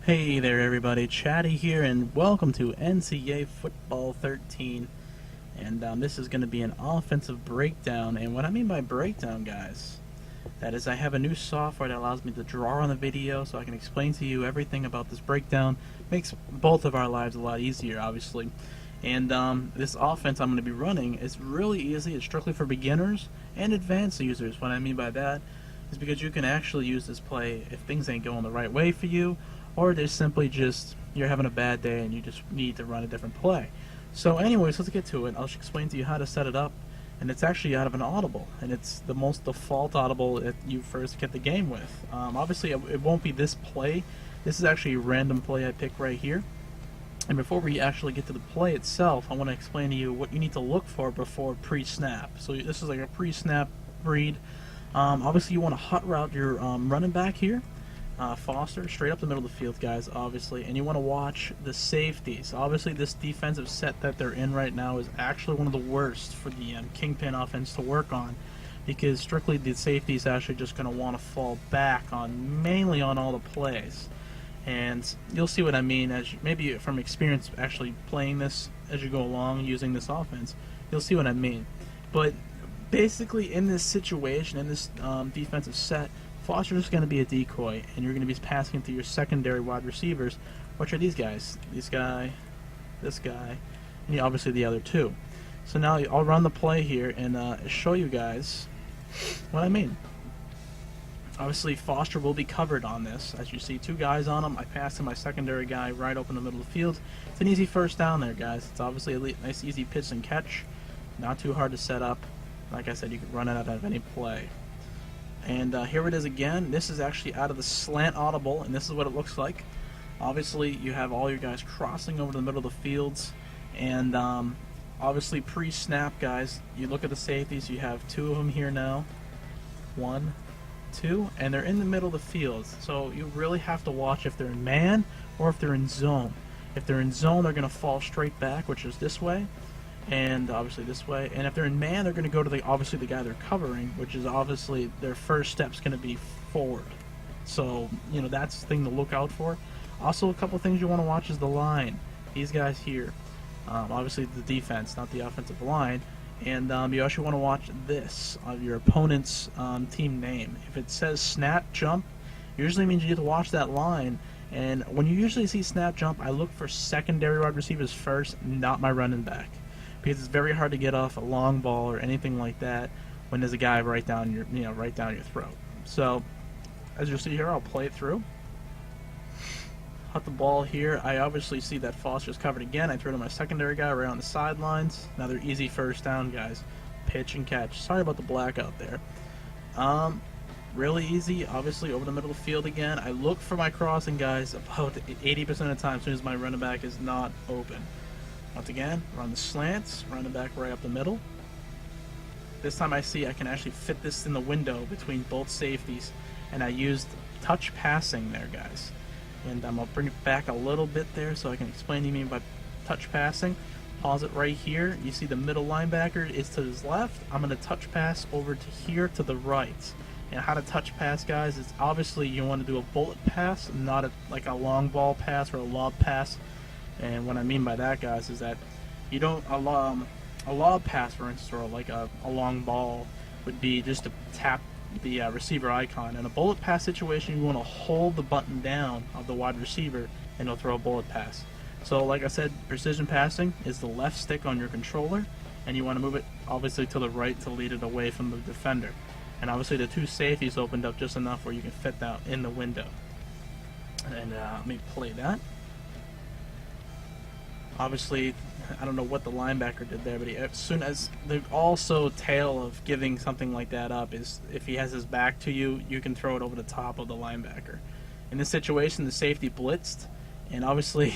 Hey there everybody, Chatty here and welcome to NCAA Football 13. And this is going to be an offensive breakdown. And what I mean by breakdown, guys, that is I have a new software that allows me to draw on the video so I can explain to you everything about this breakdown. Makes both of our lives a lot easier, obviously. And this offense I'm going to be running is really easy. It's strictly for beginners and advanced users. What I mean by that is because you can actually use this play if things ain't going the right way for you, or there's simply just you're having a bad day and you just need to run a different play. So anyways, let's get to it. I'll just explain to you how to set it up, and it's actually out of an audible, and it's the most default audible that you first get the game with. Obviously it won't be this play. This is actually a random play I pick right here. And before we actually get to the play itself, I want to explain to you what you need to look for before pre-snap. So this is like a pre-snap read. Obviously you want to hot route your running back here. Foster, straight up the middle of the field, guys, obviously. And you want to watch the safeties. Obviously, this defensive set that they're in right now is actually one of the worst for the KingPin offense to work on, because strictly the safeties actually just going to want to fall back on, mainly on all the plays. And you'll see what I mean as maybe from experience actually playing this as you go along using this offense. You'll see what I mean. But basically, in this situation, in this defensive set, Foster is going to be a decoy, and you're going to be passing to your secondary wide receivers, which are these guys. This guy, and obviously the other two. So now I'll run the play here and show you guys what I mean. Obviously, Foster will be covered on this. As you see, two guys on him. I pass to my secondary guy right open the middle of the field. It's an easy first down there, guys. It's obviously a nice, easy pitch and catch. Not too hard to set up. Like I said, you can run it out of any play. And here it is again. This is actually out of the slant audible, and this is what it looks like. Obviously, you have all your guys crossing over the middle of the fields, and obviously pre-snap, guys, you look at the safeties. You have two of them here now. 1, 2, and they're in the middle of the field. So you really have to watch if they're in man or if they're in zone. If they're in zone, they're going to fall straight back, which is this way, and obviously this way. And if they're in man, they're going to go to the guy they're covering, which is obviously their first step's going to be forward. So that's the thing to look out for. Also, a couple things you want to watch is the line. These guys here, obviously the defense, not the offensive line. And you actually want to watch this of your opponent's team name. If it says snap jump, usually means you get to watch that line. And when you usually see snap jump, I look for secondary wide receivers first, not my running back, because it's very hard to get off a long ball or anything like that when there's a guy right down your throat. So as you'll see here, I'll play it through. Hut the ball here. I obviously see that Foster's covered again. I throw to my secondary guy right on the sidelines. Another easy first down, guys. Pitch and catch. Sorry about the blackout there. Really easy, obviously, over the middle of the field again. I look for my crossing guys about 80% of the time as soon as my running back is not open. Once again, run the slants, run it back right up the middle. This time I see I can actually fit this in the window between both safeties, and I used touch passing there, guys. And I'll bring it back a little bit there so I can explain to you by touch passing. Pause it right here. You see the middle linebacker is to his left. I'm going to touch pass over to here to the right. And how to touch pass, guys, is obviously you want to do a bullet pass, not like a long ball pass or a lob pass. And what I mean by that, guys, is that you don't a lob pass, for instance, or like a long ball would be just to tap the receiver icon. In a bullet pass situation, you want to hold the button down of the wide receiver and it'll throw a bullet pass. So like I said, precision passing is the left stick on your controller, and you want to move it obviously to the right to lead it away from the defender. And obviously the two safeties opened up just enough where you can fit that in the window. And let me play that. Obviously, I don't know what the linebacker did there, but as soon as the also tail of giving something like that up is if he has his back to you, you can throw it over the top of the linebacker. In this situation, the safety blitzed, and obviously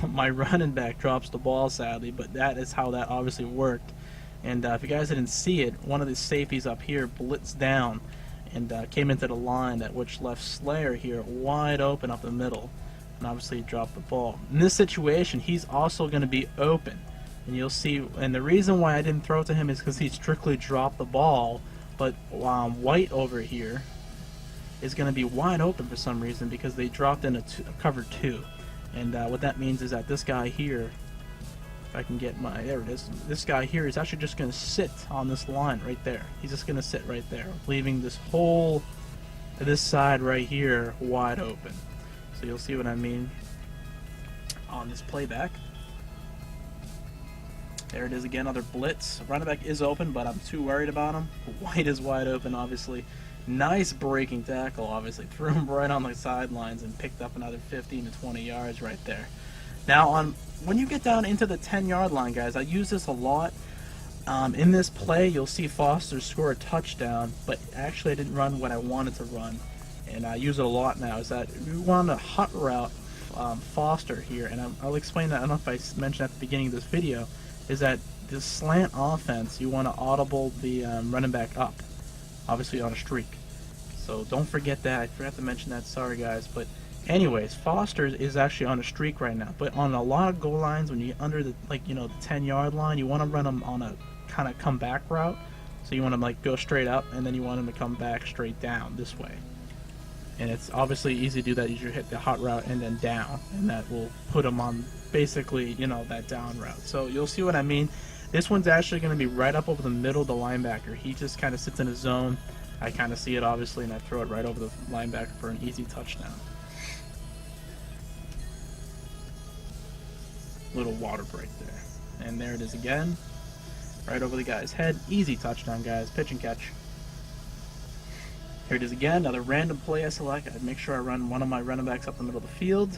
my running back drops the ball, sadly, but that is how that obviously worked. And if you guys didn't see it, one of the safeties up here blitzed down and came into the line, that which left Slayer here wide open up the middle. And obviously he dropped the ball. In this situation, he's also going to be open. And you'll see, and the reason why I didn't throw it to him is because he strictly dropped the ball. But White over here is going to be wide open for some reason because they dropped in a cover 2. And what that means is that this guy here, if I can get my, there it is, this guy here is actually just going to sit on this line right there. He's just going to sit right there, leaving this whole, this side right here wide open. So you'll see what I mean on this playback. There it is again, another blitz. Running back is open, but I'm too worried about him. White is wide open, obviously. Nice breaking tackle, obviously. Threw him right on the sidelines and picked up another 15 to 20 yards right there. Now, when you get down into the 10-yard line, guys, I use this a lot. In this play, you'll see Foster score a touchdown, but actually I didn't run what I wanted to run. And I use it a lot now, is that we want a hot route Foster here, and I'll explain that. I don't know if I mentioned at the beginning of this video, is that this slant offense, you want to audible the running back up, obviously on a streak. So don't forget that. I forgot to mention that. Sorry, guys. But anyways, Foster is actually on a streak right now. But on a lot of goal lines, when you're under the, like, you know, the 10-yard line, you want to run them on a kind of comeback route. So you want to like go straight up, and then you want them to come back straight down this way. And it's obviously easy to do that. You should hit the hot route and then down, and that will put them on basically, you know, that down route. So you'll see what I mean. This one's actually going to be right up over the middle of the linebacker. He just kind of sits in his zone. I kind of see it, obviously, and I throw it right over the linebacker for an easy touchdown. Little water break there. And there it is again. Right over the guy's head. Easy touchdown, guys. Pitch and catch. Here it is again. Another random play I select. I make sure I run one of my running backs up the middle of the field.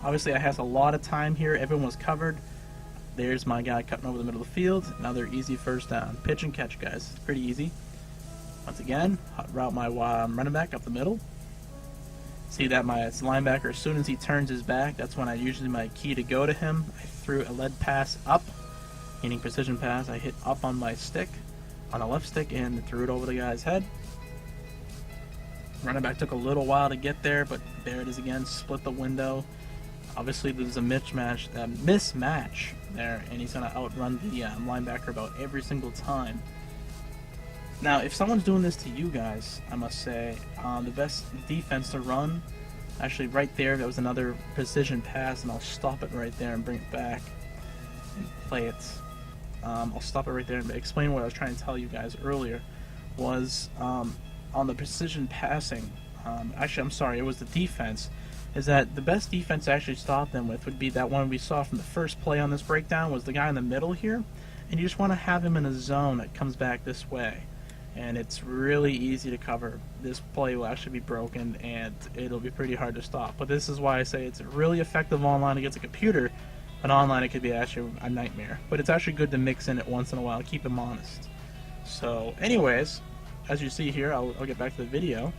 Obviously, I have a lot of time here. Everyone was covered. There's my guy cutting over the middle of the field. Another easy first down. Pitch and catch, guys. It's pretty easy. Once again, hot route my running back up the middle. See that my linebacker, as soon as he turns his back, that's when I usually my key to go to him. I threw a lead pass up, meaning precision pass. I hit up on my stick, on the left stick, and threw it over the guy's head. Running back took a little while to get there, but there it is again. Split the window. Obviously, there's a mismatch there, and he's going to outrun the linebacker about every single time. Now, if someone's doing this to you guys, I must say, the best defense to run, actually right there, that was another precision pass, and I'll stop it right there and bring it back and play it. I'll stop it right there and explain what I was trying to tell you guys earlier, was on the precision passing, actually, I'm sorry, it was the defense, is that the best defense to actually stop them with would be that one we saw from the first play on this breakdown, was the guy in the middle here, and you just want to have him in a zone that comes back this way. And it's really easy to cover. This play will actually be broken, and it'll be pretty hard to stop. But this is why I say it's really effective online against a computer, but online it could be actually a nightmare. But it's actually good to mix in it once in a while, keep them honest. So anyways, as you see here, I'll get back to the video.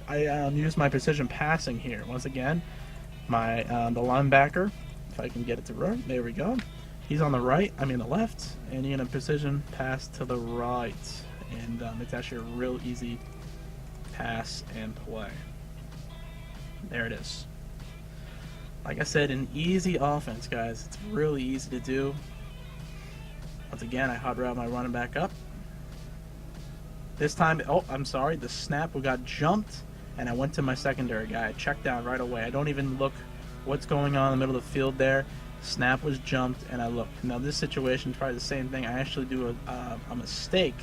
I use my precision passing here. Once again, my the linebacker, if I can get it to run, there we go. He's on the right, the left, and you're going to precision pass to the right. And it's actually a real easy pass and play. There it is. Like I said, an easy offense, guys. It's really easy to do. Once again, I hot route my running back up. This time, oh, I'm sorry, the snap got jumped, and I went to my secondary guy. I checked down right away. I don't even look what's going on in the middle of the field there. Snap was jumped, and I looked. Now, this situation is probably the same thing. I actually do a mistake.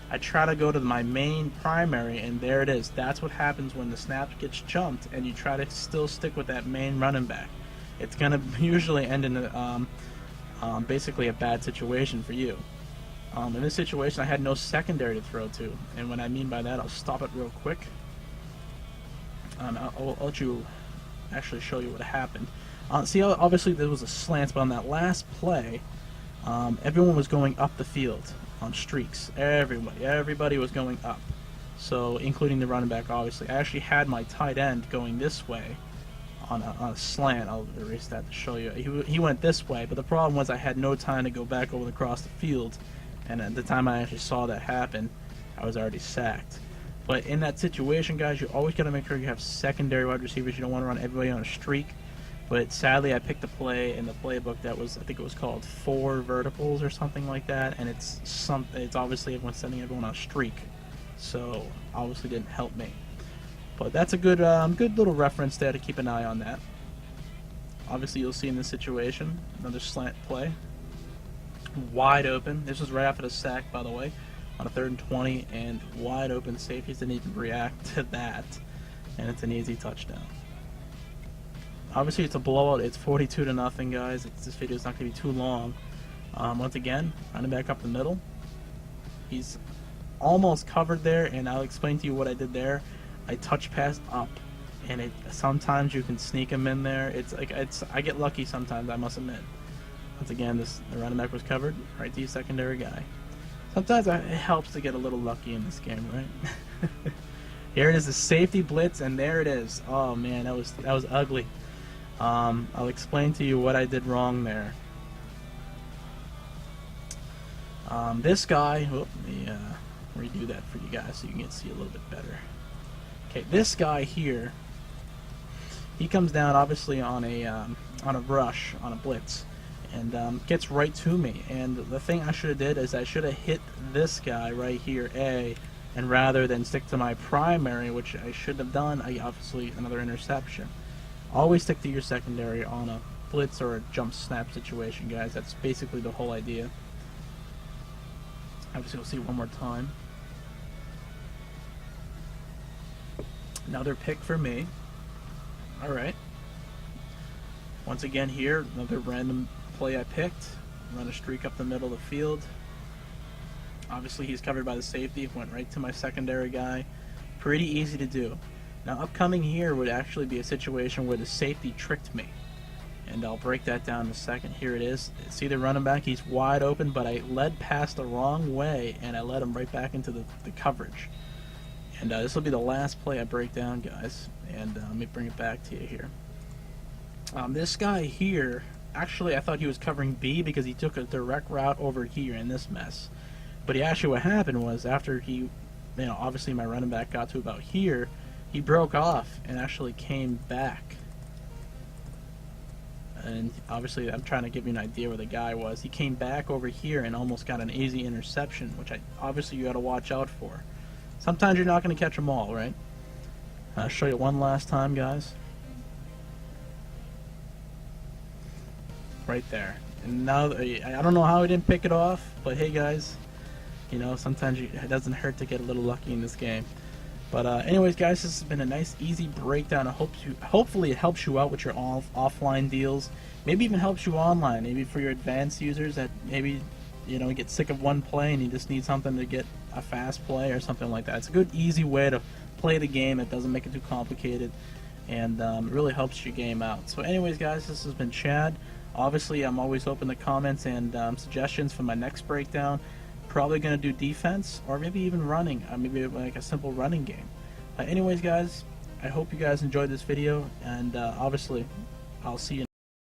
I try to go to my main primary, and there it is. That's what happens when the snap gets jumped, and you try to still stick with that main running back. It's going to usually end in basically a bad situation for you. In this situation, I had no secondary to throw to, and what I mean by that, I'll stop it real quick. I'll let you actually show you what happened. See how obviously there was a slant, but on that last play, everyone was going up the field on streaks. Everybody was going up. So, including the running back, obviously. I actually had my tight end going this way on a slant. I'll erase that to show you. He went this way, but the problem was I had no time to go back over across the field. And at the time I actually saw that happen, I was already sacked. But in that situation, guys, you always got to make sure you have secondary wide receivers. You don't want to run everybody on a streak. But sadly, I picked a play in the playbook that was, I think it was called 4 verticals or something like that, and it's obviously everyone's sending everyone on a streak, so obviously didn't help me. But that's a good good little reference there to keep an eye on that. Obviously, you'll see in this situation, another slant play. Wide open. This was right after the sack, by the way, on a 3rd and 20, and wide open. Safeties didn't even react to that, and it's an easy touchdown. Obviously, it's a blowout. It's 42-0, guys. This video is not going to be too long. Once again, running back up the middle. He's almost covered there, and I'll explain to you what I did there. I touch passed up, and sometimes you can sneak him in there. I get lucky sometimes, I must admit. Once again, the running back was covered, right to your secondary guy. Sometimes it helps to get a little lucky in this game, right? Here it is, the safety blitz, and there it is. Oh man, that was ugly. I'll explain to you what I did wrong there. This guy, let me redo that for you guys so you can see a little bit better. Okay, this guy here, he comes down obviously on a rush, on a blitz, and gets right to me. And the thing I should have did is I should have hit this guy right here, and rather than stick to my primary, which I shouldn't have done, obviously another interception. Always stick to your secondary on a blitz or a jump snap situation, guys. That's basically the whole idea. Obviously, we'll see one more time. Another pick for me. Alright. Once again here, another random play I picked. Run a streak up the middle of the field. Obviously, he's covered by the safety. Went right to my secondary guy. Pretty easy to do. Now, upcoming here would actually be a situation where the safety tricked me. And I'll break that down in a second. Here it is. See the running back? He's wide open, but I led past the wrong way, and I led him right back into the coverage. And this will be the last play I break down, guys. And let me bring it back to you here. This guy here, actually I thought he was covering B because he took a direct route over here in this mess. But actually what happened was after he, obviously my running back got to about here, he broke off and actually came back. And obviously I'm trying to give you an idea where the guy was. He came back over here and almost got an easy interception, which obviously you got to watch out for. Sometimes you're not going to catch them all, right? I'll show you one last time, guys. Right there. And now, I don't know how he didn't pick it off, but hey, guys, sometimes it doesn't hurt to get a little lucky in this game. But anyways, guys, this has been a nice, easy breakdown. Hopefully it helps you out with your offline deals. Maybe even helps you online. Maybe for your advanced users that maybe get sick of one play and you just need something to get a fast play or something like that. It's a good, easy way to play the game. It doesn't make it too complicated, and it really helps your game out. So anyways, guys, this has been Chad. Obviously, I'm always open to comments and suggestions for my next breakdown. Probably going to do defense or maybe even running. Maybe like a simple running game. Anyways, guys, I hope you guys enjoyed this video, and obviously, I'll see you